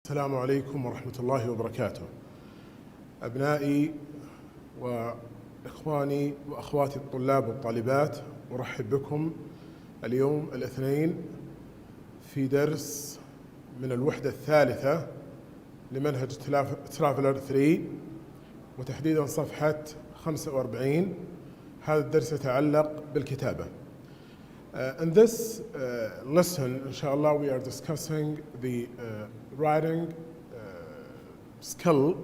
السلام عليكم ورحمة الله وبركاته. أبنائي وإخواني وأخواتي الطلاب والطالبات، أرحب بكم اليوم الاثنين في درس من الوحدة الثالثة لمنهج ترافلر 3 وتحديدا صفحة 45. هذا الدرس يتعلق بالكتابة. In this lesson, inshallah, we are discussing the writing skill.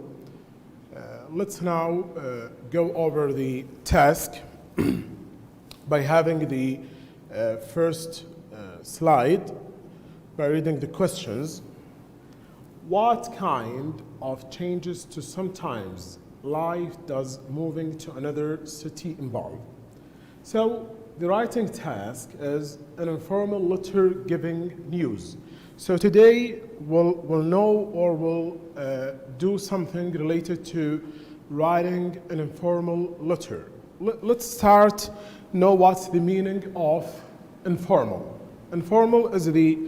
Let's now go over the task by having the first slide by reading the questions. What kind of changes to sometimes life does moving to another city involve? So the writing task is an informal letter giving news. So today we'll know or we'll do something related to writing an informal letter. Let's start know what's the meaning of informal. Informal is the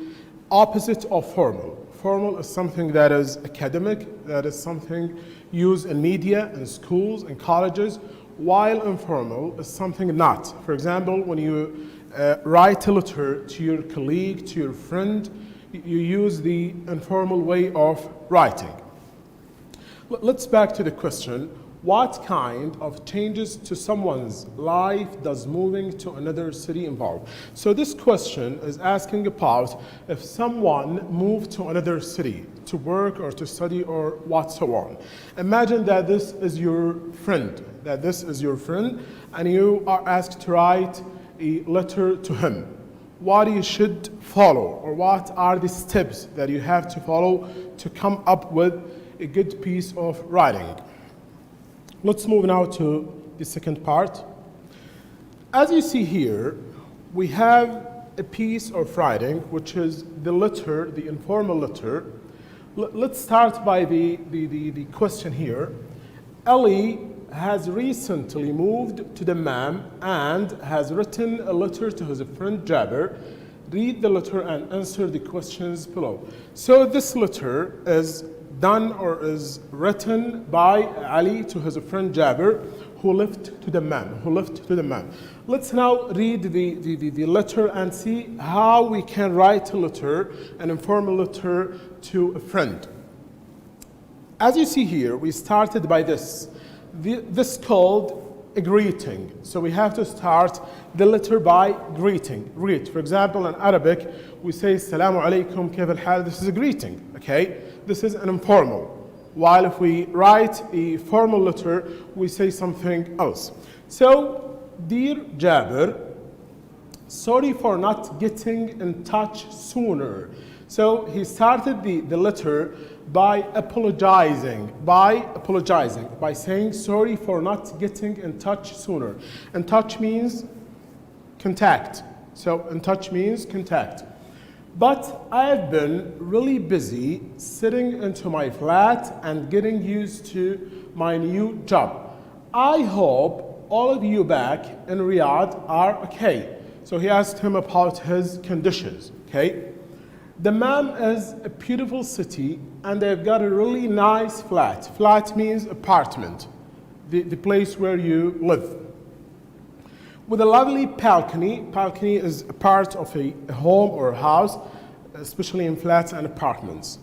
opposite of formal. Formal is something that is academic, that is something used in media, in schools, in colleges, while informal is something not. For example, when you write a letter to your colleague, to your friend, you use the informal way of writing. Let's back to the question. What kind of changes to someone's life does moving to another city involve? So this question is asking about if someone moved to another city to work or to study or what so on. Imagine that this is your friend, and you are asked to write a letter to him. What you should follow, or what are the steps that you have to follow to come up with a good piece of writing? Let's move now to the second part. As you see here, we have a piece of writing, which is the letter, the informal letter. Let's start by the question here. Ellie has recently moved to Dammam and has written a letter to his friend Jabir. Read the letter and answer the questions below. So this letter is done or is written by Ali to his friend Jabir, who lived to Dammam. Let's now read the letter and see how we can write a letter, an informal letter to a friend. As you see here, we started by this. This called a greeting. So we have to start the letter by greeting. Greet. For example, in Arabic, we say Assalamu alaikum, kayf al-hal. This is a greeting, okay? This is an informal. While if we write a formal letter, we say something else. So, dear Jabir, sorry for not getting in touch sooner. So he started the letter by apologizing, by saying sorry for not getting in touch sooner. In touch means contact. So in touch means contact. But I have been really busy sitting into my flat and getting used to my new job. I hope all of you back in Riyadh are okay. So he asked him about his conditions, okay? Dammam is a beautiful city and they've got a really nice flat. Flat means apartment, the place where you live. With a lovely balcony. Balcony is a part of a home or a house, especially in flats and apartments.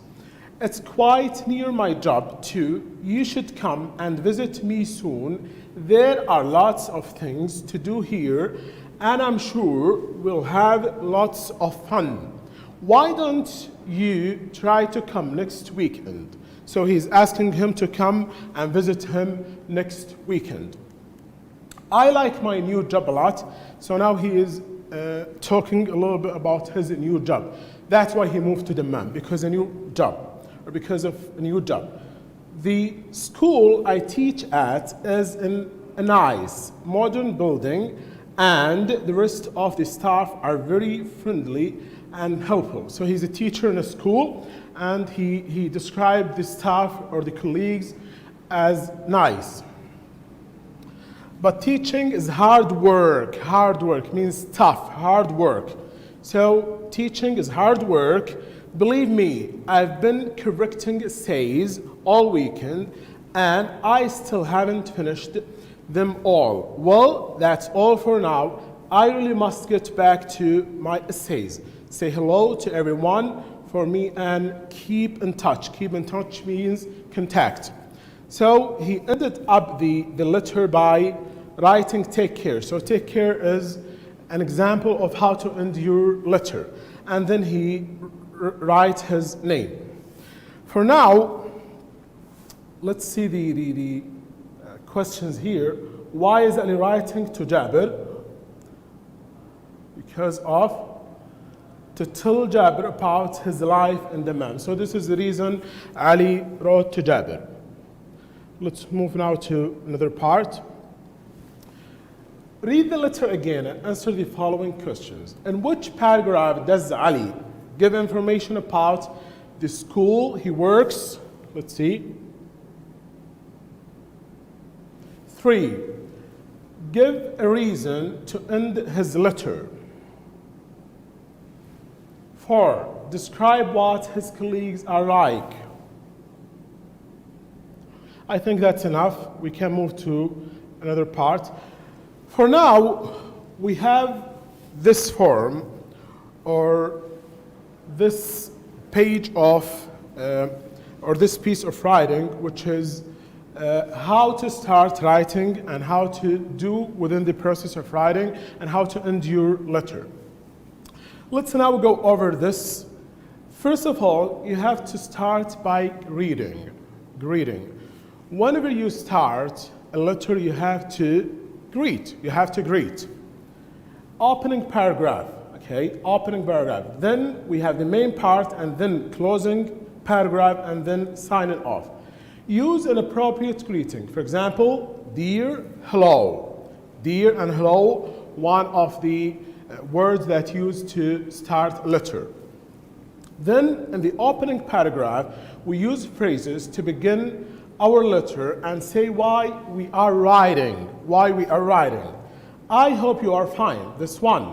It's quite near my job too. You should come and visit me soon. There are lots of things to do here and I'm sure we'll have lots of fun. Why don't you try to come next weekend? So he's asking him to come and visit him next weekend. I like my new job a lot, so now he is talking a little bit about his new job. That's why he moved to Dammam, because a new job, or because of a new job. The school I teach at is in a nice, modern building, and the rest of the staff are very friendly and helpful. So he's a teacher in a school, and he described the staff or the colleagues as nice. But teaching is hard work. Hard work means tough, hard work. So teaching is hard work. Believe me, I've been correcting essays all weekend and I still haven't finished them all. Well, that's all for now. I really must get back to my essays. Say hello to everyone for me and keep in touch. Keep in touch means contact. So he ended up the letter by writing take care. So take care is an example of how to end your letter. And then he writes his name. For now, let's see the questions here. Why is Ali writing to Jabir? Because of to tell Jabir about his life in Dammam. So this is the reason Ali wrote to Jabir. Let's move now to another part. Read the letter again and answer the following questions. In which paragraph does Ali give information about the school he works? Let's see. 3. Give a reason to end his letter. 4. Describe what his colleagues are like. I think that's enough. We can move to another part. For now, we have this form or this page of, or this piece of writing, which is how to start writing and how to do within the process of writing and how to end your letter. Let's now go over this. First of all, you have to start by greeting. Whenever you start a letter, you have to greet. Opening paragraph, okay? Opening paragraph. Then we have the main part and then closing paragraph and then sign it off. Use an appropriate greeting. For example, dear, hello. Dear and hello, one of the words that used to start a letter. Then in the opening paragraph, we use phrases to begin our letter and say why we are writing. I hope you are fine. This one.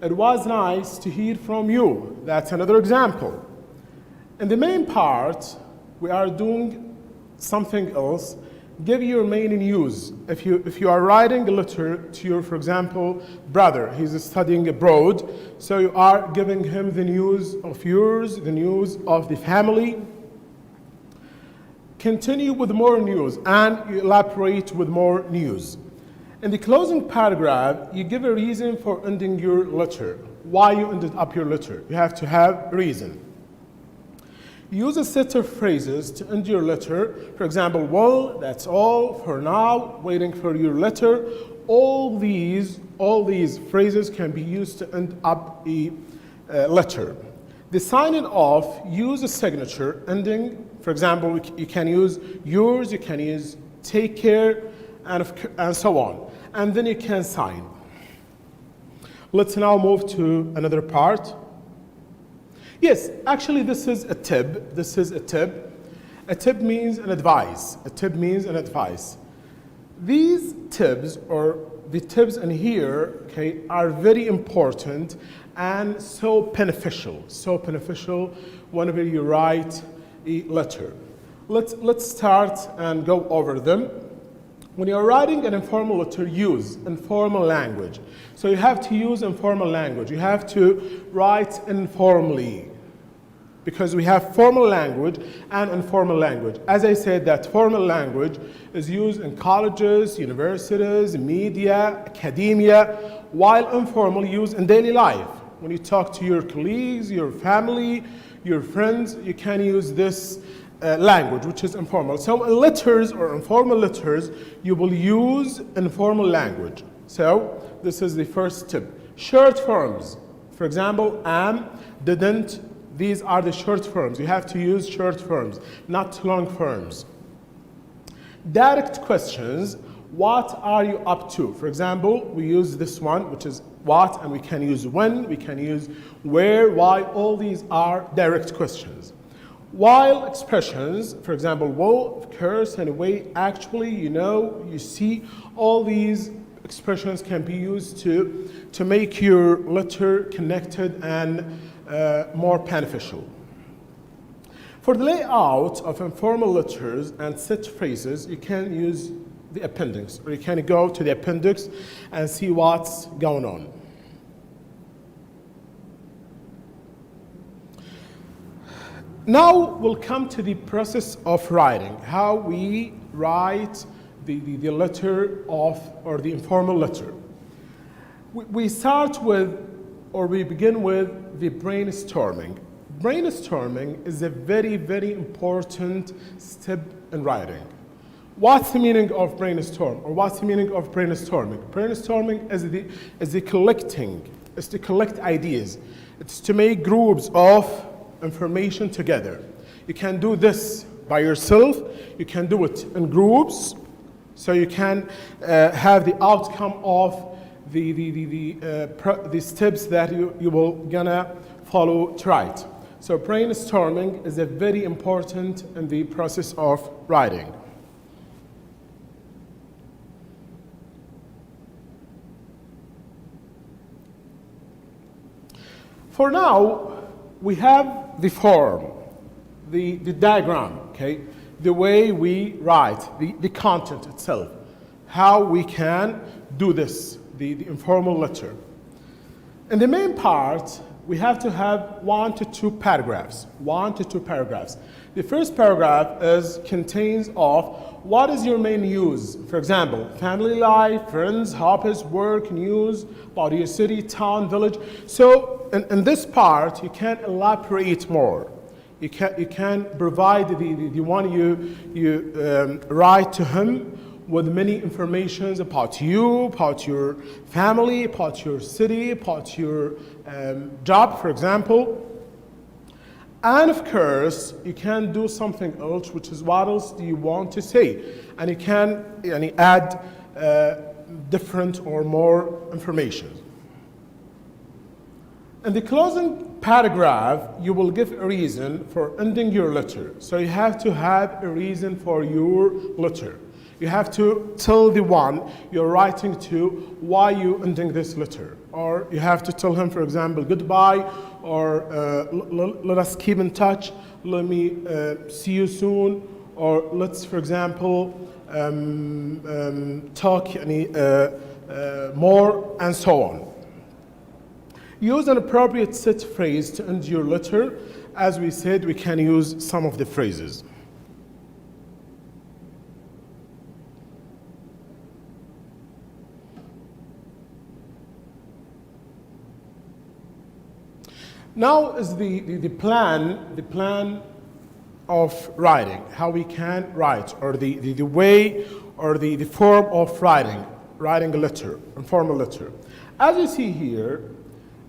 It was nice to hear from you. That's another example. In the main part, we are doing something else. Give your main news. If you are writing a letter to your, for example, brother, he's studying abroad, so you are giving him the news of yours, the news of the family. Continue with more news and you elaborate with more news. In the closing paragraph, you give a reason for ending your letter. Why you ended up your letter. You have to have a reason. Use a set of phrases to end your letter. For example, well, that's all for now, waiting for your letter. All these phrases can be used to end up a letter. The signing off, use a signature ending. For example, you can use yours, you can use take care, and so on. And then you can sign. Let's now move to another part. Yes, actually this is a tip. A tip means an advice. These tips, or the tips in here, okay, are very important and so beneficial whenever you write a letter. Let's start and go over them. When you're writing an informal letter, use informal language. So you have to use informal language. You have to write informally, because we have formal language and informal language. As I said, that formal language is used in colleges, universities, media, academia, while informal used in daily life. When you talk to your colleagues, your family, your friends, you can use this language, which is informal. So in letters or informal letters, you will use informal language. So this is the first tip. Short forms. For example, am, didn't. These are the short forms. You have to use short forms, not long forms. Direct questions. What are you up to? For example, we use this one, which is what, and we can use when, we can use where, why. All these are direct questions. While expressions, for example, well, of course, anyway, actually, you know, you see, all these expressions can be used to make your letter connected and more beneficial. For the layout of informal letters and set phrases, you can use the appendix, or you can go to the appendix and see what's going on. Now we'll come to the process of writing, how we write the letter of, or the informal letter. We start with, or we begin with the brainstorming. Brainstorming is a very, very important step in writing. What's the meaning of brainstorm, or what's the meaning of brainstorming? Brainstorming is the collecting, is to collect ideas. It's to make groups of information together. You can do this by yourself, you can do it in groups, so you can have the outcome of the steps that you will gonna follow to write. So brainstorming is a very important in the process of writing. For now, we have the form, the diagram, okay? The way we write, the content itself, how we can do this, the informal letter. In the main part, we have to have 1 to 2 paragraphs, 1 to 2 paragraphs. The first paragraph contains of what is your main news. For example, family life, friends, hobbies, work, news, about your city, town, village. So in this part, you can elaborate more. You can provide the one you write to him with many informations about you, about your family, about your city, about your job, for example. And of course, you can do something else, which is what else do you want to say? And you can add different or more information. In the closing paragraph, you will give a reason for ending your letter. So you have to have a reason for your letter. You have to tell the one you're writing to why you're ending this letter. Or you have to tell him, for example, goodbye, or let us keep in touch, let me see you soon, or let's, for example, talk more, and so on. Use an appropriate set phrase to end your letter. As we said, we can use some of the phrases. Now is the plan of writing, how we can write, or the way, or the form of writing a letter, informal letter. As you see here,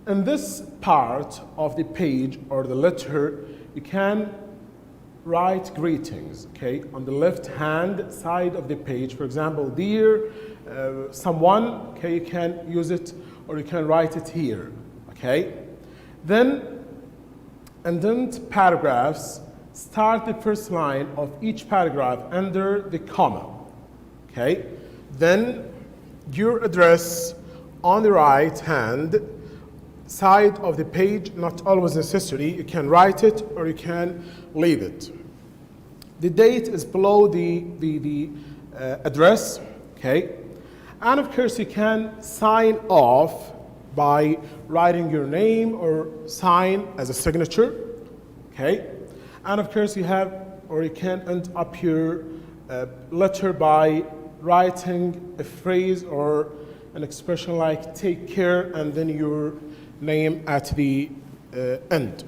in this part of the page or the letter, you can write greetings, okay? On the left-hand side of the page, for example, dear someone, okay, you can use it, or you can write it here, okay? Then, indent paragraphs, start the first line of each paragraph under the comma, okay? Then, your address on the right-hand side of the page, not always necessary. You can write it or you can leave it. The date is below the address, okay? And of course, you can sign off by writing your name or sign as a signature, okay? And of course, you can end up your letter by writing a phrase or an expression like take care and then your name at the end.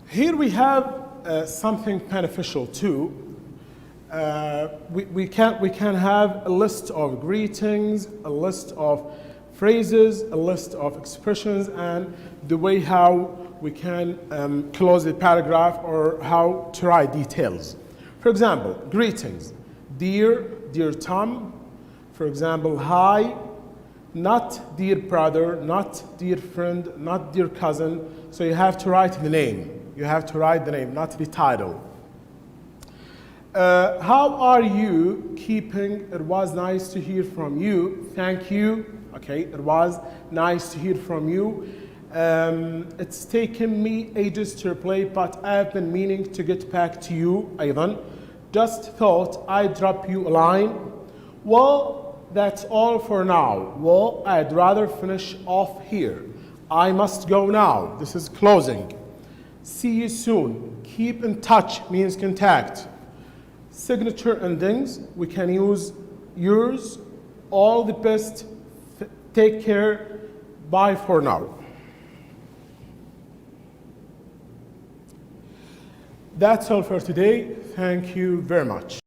Here we have something beneficial too. We can have a list of greetings, a list of phrases, a list of expressions, and the way how we can close the paragraph or how to write details. For example, greetings. Dear Tom. For example, hi, not dear brother, not dear friend, not dear cousin. So you have to write the name. You have to write the name, not the title. How are you keeping? It was nice to hear from you. Thank you. Okay, it was nice to hear from you. It's taken me ages to reply, but I've been meaning to get back to you أيضا. Just thought I'd drop you a line. Well, that's all for now. Well, I'd rather finish off here. I must go now. This is closing. See you soon. Keep in touch means contact. Signature endings, we can use yours. All the best. Take care. Bye for now. That's all for today. Thank you very much.